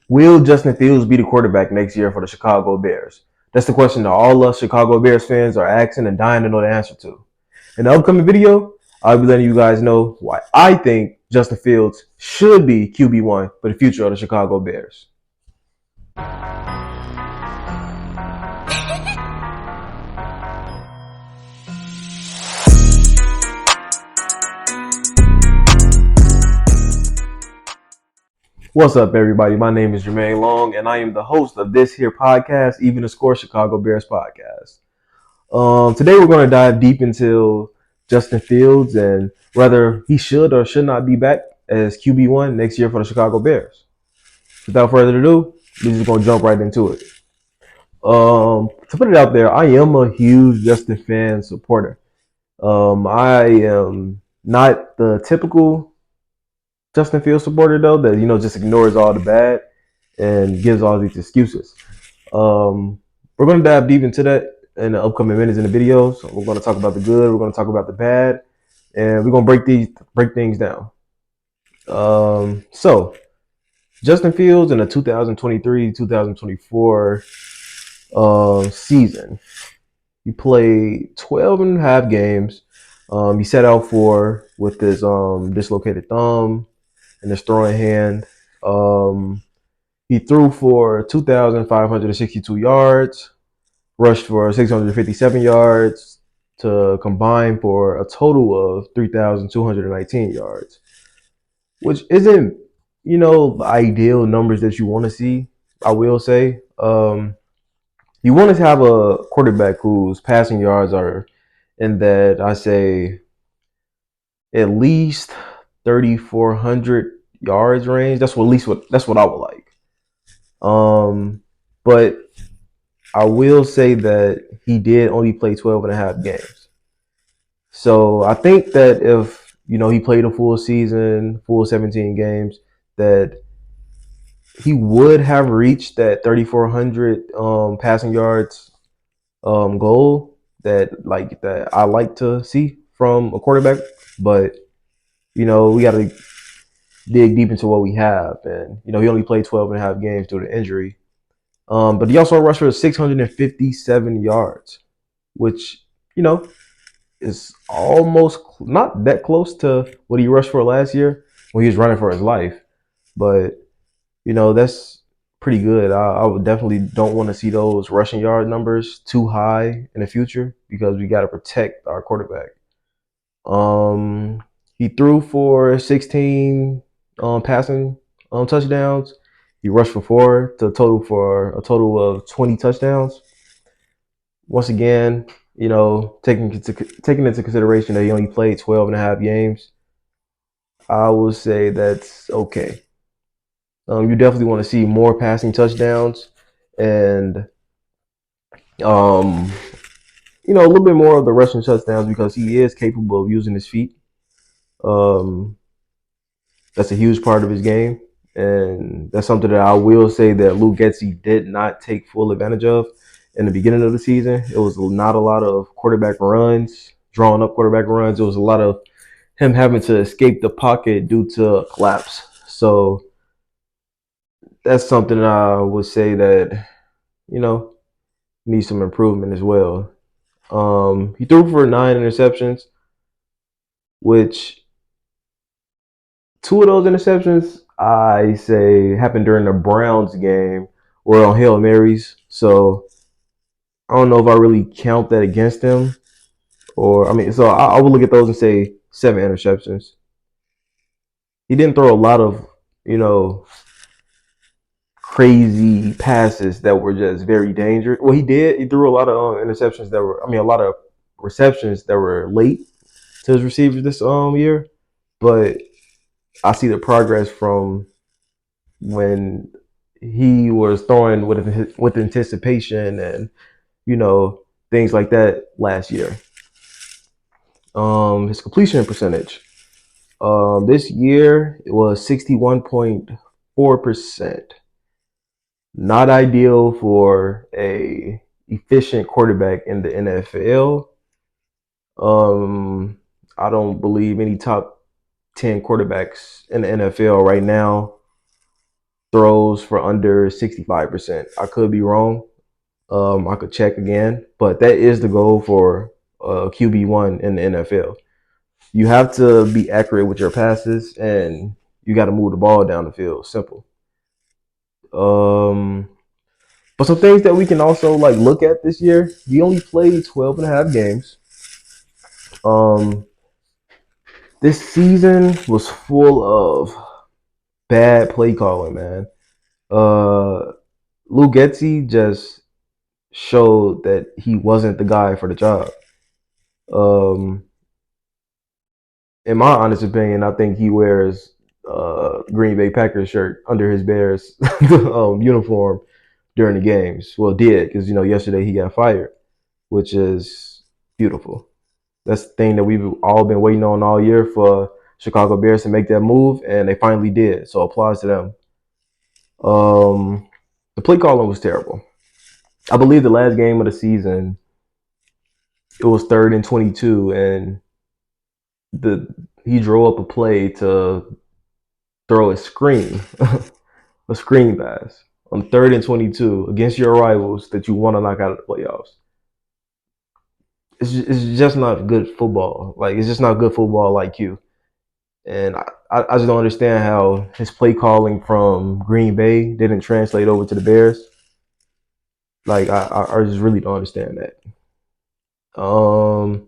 Will Justin Fields be the quarterback next year for the Chicago Bears? That's the question that all us Chicago Bears fans are asking and dying to know the answer to. In the upcoming video, I'll be letting you guys know why I think Justin Fields should be QB1 for the future of the Chicago Bears. What's up, everybody? My name is Jermaine Long, and I am the host of this here podcast, Even the Score Chicago Bears podcast. Today, we're going to dive deep into Justin Fields and whether he should or should not be back as QB1 next year for the Chicago Bears. Without further ado, we're just going to jump right into it. To put it out there, I am a huge Justin fan supporter. I am not the typical Justin Fields supporter though that just ignores all the bad and gives all these excuses. We're going to dive deep into that in the upcoming minutes in the video. So we're going to talk about the good, we're going to talk about the bad, and we're going to break things down. So Justin Fields in the 2023-2024 season, he played 12 and a half games. He sat out 4 with his dislocated thumb and his throwing hand. He threw for 2,562 yards, rushed for 657 yards, to combine for a total of 3,219 yards, which isn't, the ideal numbers that you want to see, I will say. You want to have a quarterback whose passing yards are in that, I say, at least 3,400 yards range. That's what I would like. But I will say that he did only play 12 and a half games. So I think that if, he played a full season, full 17 games, that he would have reached that 3,400 passing yards goal that I like to see from a quarterback. But, we got to dig deep into what we have. And, he only played 12 and a half games due to injury. But he also rushed for 657 yards, which, is almost not that close to what he rushed for last year when he was running for his life. But, that's pretty good. I would definitely don't want to see those rushing yard numbers too high in the future because we got to protect our quarterback. He threw for 16 passing touchdowns. He rushed for 4 for a total of 20 touchdowns. Once again, taking into consideration that he only played 12 and a half games, I will say that's okay. You definitely want to see more passing touchdowns and, a little bit more of the rushing touchdowns because he is capable of using his feet. That's a huge part of his game. And that's something that I will say that Luke Getsy did not take full advantage of in the beginning of the season. It was not a lot of quarterback runs, drawing up quarterback runs. It was a lot of him having to escape the pocket due to collapse. So that's something I would say that, needs some improvement as well. He threw for 9 interceptions, which 2 of those interceptions I say happened during the Browns game or on Hail Marys. So I don't know if I really count that against him. So I would look at those and say 7 interceptions. He didn't throw a lot of, crazy passes that were just very dangerous. Well, he did. He threw a lot of interceptions that were, a lot of receptions that were late to his receivers this year. But I see the progress from when he was throwing with anticipation and, things like that last year. His completion percentage. This year it was 61.4%. Not ideal for a efficient quarterback in the NFL. I don't believe any top 10 quarterbacks in the NFL right now throws for under 65%. I could be wrong. I could check again, but that is the goal for QB1 in the NFL. You have to be accurate with your passes, and you got to move the ball down the field. Simple. Um, but some things that we can also like look at this year. We only played 12 and a half games. Um, this season was full of bad play calling, man. Uh, Lou Getzey just showed that he wasn't the guy for the job. Um, in my honest opinion, I think he wears Green Bay Packers shirt under his Bears uniform during the games. Well, did because yesterday he got fired, which is beautiful. That's the thing that we've all been waiting on all year for Chicago Bears to make that move, and they finally did. So applause to them. Um, the play calling was terrible. I believe the last game of the season, it was 3rd and 22, and the he drew up a play to throw a screen, a screen pass on 3rd and 22 against your rivals that you want to knock out of the playoffs. It's just not good football. Like it's just not good football like you. And I just don't understand how his play calling from Green Bay didn't translate over to the Bears. Like I just really don't understand that. Um,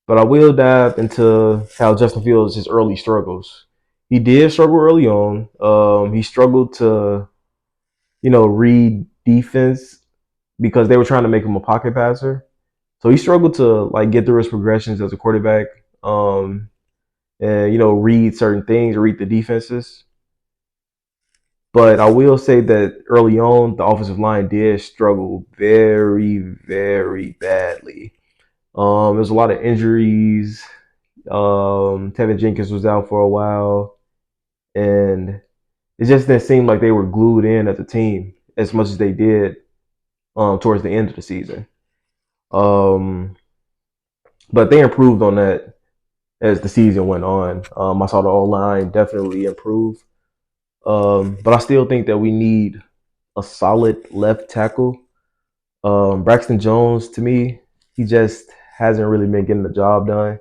but I will dive into how Justin Fields his early struggles. He did struggle early on. He struggled to read defense because they were trying to make him a pocket passer. So he struggled to like get through his progressions as a quarterback, and read certain things, read the defenses. But I will say that early on, the offensive line did struggle very, very badly. There's a lot of injuries. Tevin Jenkins was out for a while, and it just didn't seem like they were glued in as a team as much as they did towards the end of the season. Um, but they improved on that as the season went on. I saw the O line definitely improve, but I still think that we need a solid left tackle. Braxton Jones, to me, he just hasn't really been getting the job done.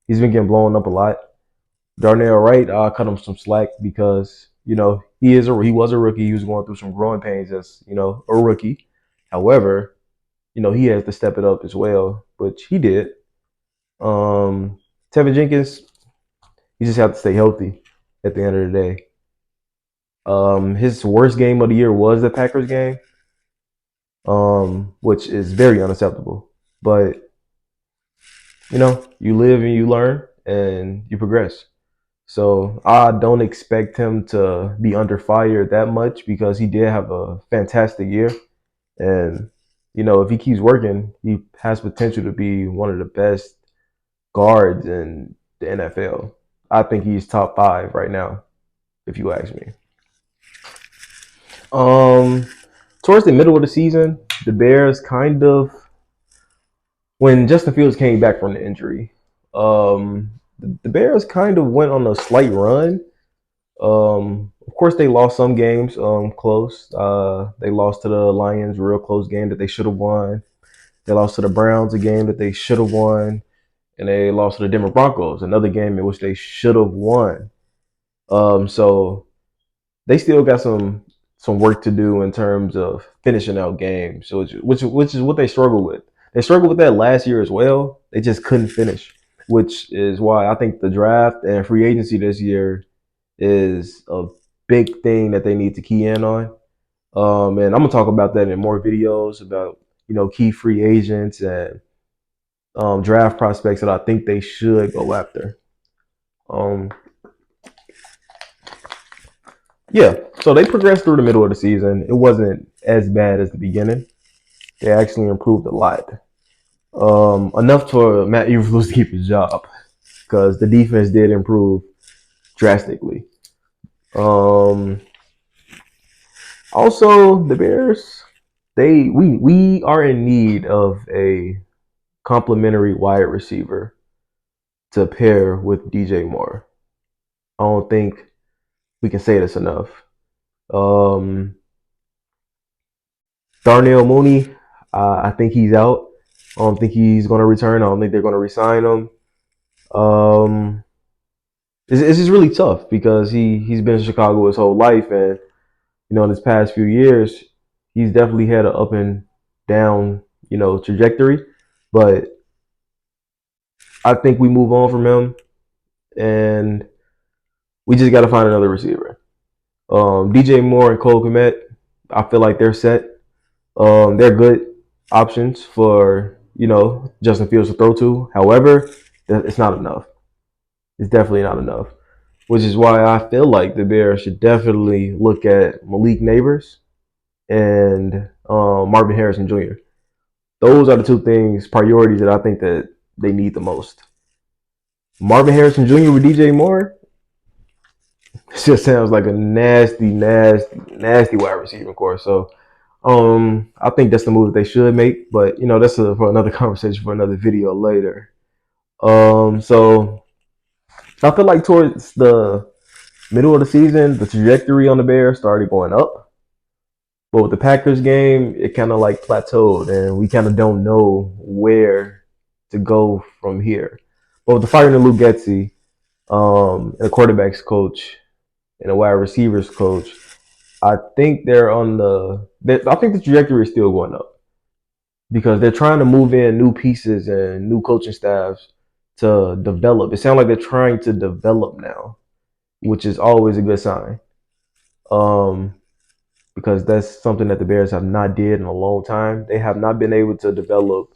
He's been getting blown up a lot. Darnell Wright, I cut him some slack because he was a rookie. He was going through some growing pains as a rookie. However, he has to step it up as well, which he did. Um, Tevin Jenkins, you just have to stay healthy at the end of the day. His worst game of the year was the Packers game, which is very unacceptable. But you live and you learn and you progress. So I don't expect him to be under fire that much because he did have a fantastic year. And, if he keeps working, he has potential to be one of the best guards in the NFL. I think he's top 5 right now, if you ask me. Um, Towards the middle of the season, the Bears kind of, when Justin Fields came back from the injury, the Bears kind of went on a slight run. Of course, they lost some games close. They lost to the Lions, real close game that they should have won. They lost to the Browns, a game that they should have won, and they lost to the Denver Broncos, another game in which they should have won. So they still got some work to do in terms of finishing out games. So which is what they struggle with. They struggled with that last year as well. They just couldn't finish, which is why I think the draft and free agency this year is a big thing that they need to key in on. And I'm gonna talk about that in more videos about key free agents and draft prospects that I think they should go after. Um, yeah, so they progressed through the middle of the season. It wasn't as bad as the beginning. They actually improved a lot, enough for Matt Eberflus to keep his job because the defense did improve drastically. Um, Also, the Bears, we are in need of a complimentary wide receiver to pair with DJ Moore. I don't think we can say this enough. Um, Darnell Mooney, I think he's out. I don't think he's going to return. I don't think they're going to resign him. Um, it's just really tough because he's been in Chicago his whole life, and in his past few years, he's definitely had an up and down trajectory. But I think we move on from him, and we just got to find another receiver. DJ Moore and Cole Kmet, I feel like they're set. They're good options for Justin Fields to throw to. However, it's not enough. It's definitely not enough. Which is why I feel like the Bears should definitely look at Malik Neighbors and Marvin Harrison Jr. Those are the two priorities that I think that they need the most. Marvin Harrison Jr. with DJ Moore, it just sounds like a nasty wide receiver course. So I think that's the move that they should make, but that's for another conversation for another video later. So I feel like towards the middle of the season, the trajectory on the Bears started going up, but with the Packers game, it kind of like plateaued, and we kind of don't know where to go from here. But with the firing of Luke Getsy, and a quarterbacks coach and a wide receivers coach, I think I think the trajectory is still going up because they're trying to move in new pieces and new coaching staffs to develop. It sounds like they're trying to develop now, which is always a good sign. Um, because that's something that the Bears have not did in a long time. They have not been able to develop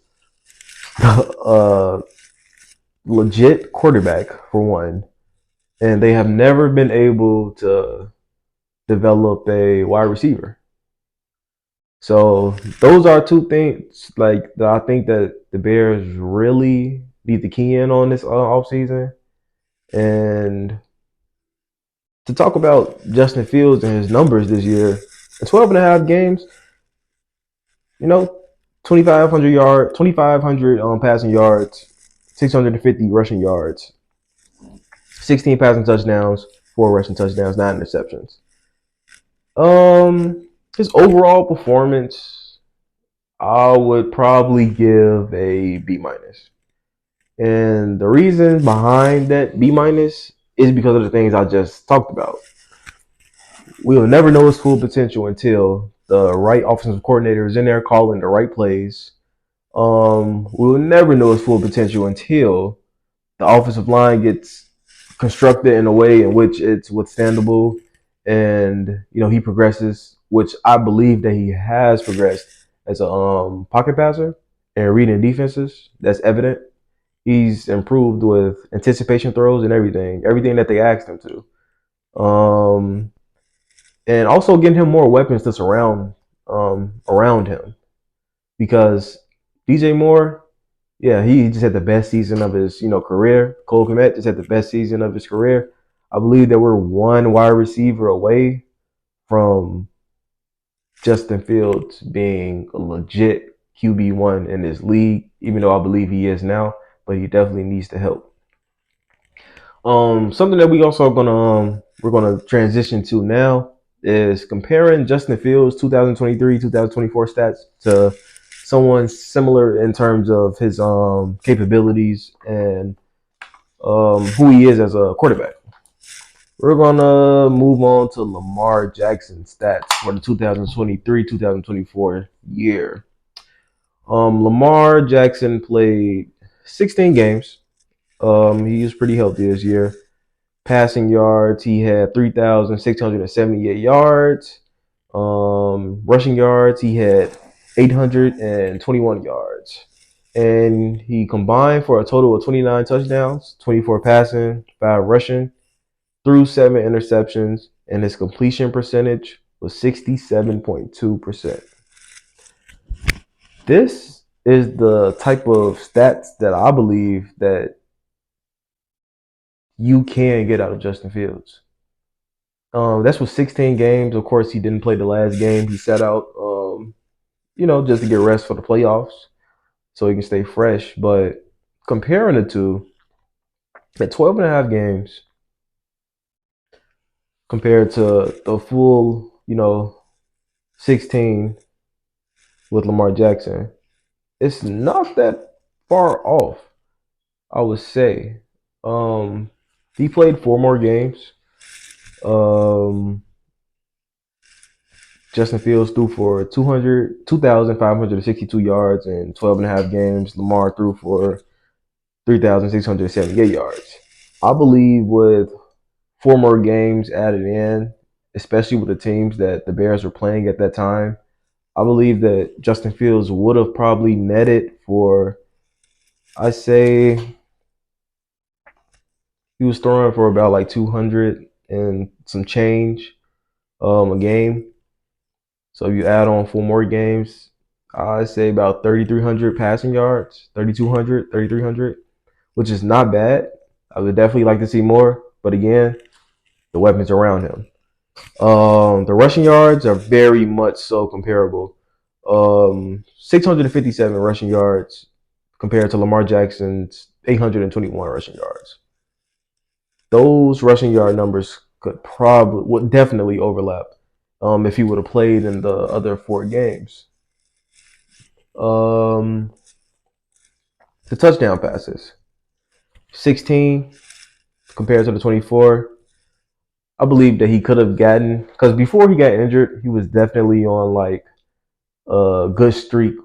a legit quarterback for one, and they have never been able to develop a wide receiver. So those are two things like that I think that the Bears really need to key in on this offseason. And to talk about Justin Fields and his numbers this year, in 12 and a half games, you know, 2,500 passing yards, 650 rushing yards, 16 passing touchdowns, 4 rushing touchdowns, 9 interceptions. His overall performance, I would probably give a B minus. And the reason behind that B minus is because of the things I just talked about. We will never know his full potential until the right offensive coordinator is in there calling the right plays. We will never know his full potential until the offensive line gets constructed in a way in which it's withstandable, and he progresses, which I believe that he has progressed as a pocket passer and reading defenses. That's evident. He's improved with anticipation throws and everything that they asked him to. And also getting him more weapons to surround around him, because DJ Moore, yeah, he just had the best season of his career. Cole Kmet just had the best season of his career. I believe that we're one wide receiver away from Justin Fields being a legit QB1 in this league, even though I believe he is now, but he definitely needs the help. Something that we also we're gonna transition to now is comparing Justin Fields 2023, 2024 stats to someone similar in terms of his capabilities and who he is as a quarterback. We're gonna move on to Lamar Jackson stats for the 2023-2024 year. Lamar Jackson played 16 games. He was pretty healthy this year. Passing yards, he had 3,678 yards. Rushing yards, he had 821 yards. And he combined for a total of 29 touchdowns, 24 passing, 5 rushing, threw 7 interceptions, and his completion percentage was 67.2%. This is the type of stats that I believe that you can get out of Justin Fields. That's with 16 games. Of course, he didn't play the last game. He sat out, just to get rest for the playoffs so he can stay fresh. But comparing the two, at 12 and a half games compared to the full 16 with Lamar Jackson, it's not that far off, I would say. Um, he played 4 more games. Um, Justin Fields threw for 2,562 yards in 12 and a half games. Lamar threw for 3,678 yards. I believe with 4 more games added in, especially with the teams that the Bears were playing at that time, I believe that Justin Fields would have probably netted for, I say, he was throwing for about like 200 and some change a game. So if you add on 4 more games, I say about 3,300 passing yards, 3,200, 3,300, which is not bad. I would definitely like to see more, but again, the weapons around him. The rushing yards are very much so comparable. 657 rushing yards compared to Lamar Jackson's 821 rushing yards. Those rushing yard numbers would definitely overlap if he would have played in the other 4 games. Um, the touchdown passes, 16 compared to the 24. I believe that he could have gotten, because before he got injured, he was definitely on like a good streak.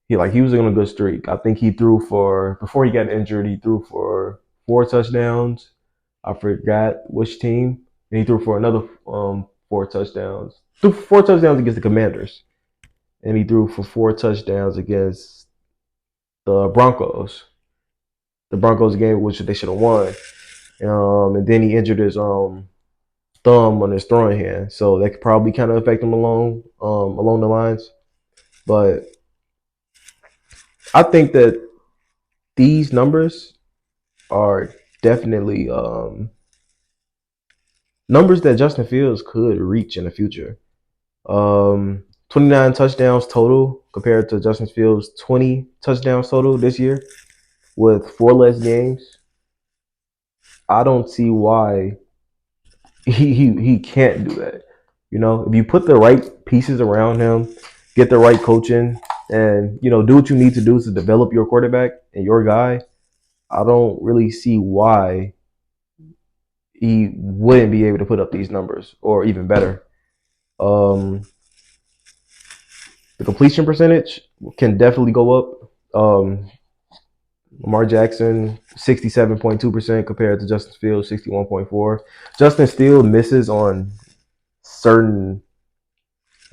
He was on a good streak. I think he threw for, before he got injured, he threw for 4 touchdowns. I forgot which team. And he threw for another 4 touchdowns. Threw 4 touchdowns against the Commanders. And he threw for 4 touchdowns against the Broncos. The Broncos game, which they should have won. And then he injured his thumb on his throwing hand, so that could probably kind of affect him along the lines. But I think that these numbers are definitely numbers that Justin Fields could reach in the future. 29 touchdowns total compared to Justin Fields' 20 touchdowns total this year with 4 less games. I don't see why he can't do that. If you put the right pieces around him, get the right coaching, and do what you need to do to develop your quarterback and your guy, I don't really see why he wouldn't be able to put up these numbers or even better. Um, the completion percentage can definitely go up. Lamar Jackson 67.2% compared to Justin Fields 61.4%. Justin still misses on certain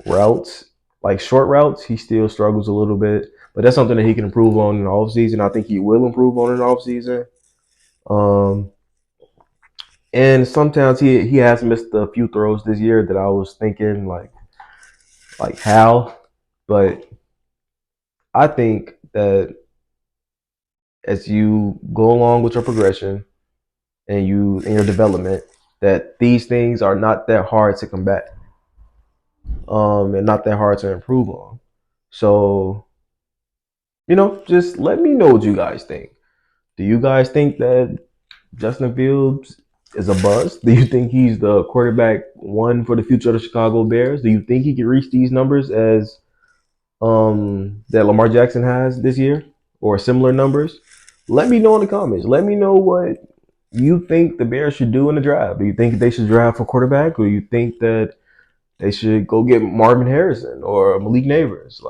routes, like short routes. He still struggles a little bit, but that's something that he can improve on in the offseason. I think he will improve on in the offseason. And sometimes he has missed a few throws this year that I was thinking like how, but I think that as you go along with your progression and your development, that these things are not that hard to combat, and not that hard to improve on. So just let me know what you guys think. Do you guys think that Justin Fields is a bust? Do you think he's the quarterback one for the future of the Chicago Bears? Do you think he can reach these numbers as that Lamar Jackson has this year or similar numbers? Let me know in the comments. Let me know what you think the Bears should do in the draft. Do you think they should draft for quarterback, or do you think that they should go get Marvin Harrison or Malik Neighbors?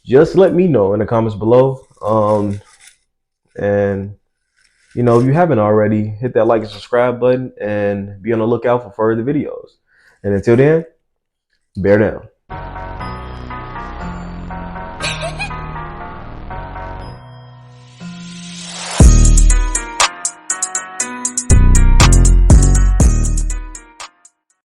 Just let me know in the comments below. And if you haven't already, hit that like and subscribe button and be on the lookout for further videos. And until then, bear down.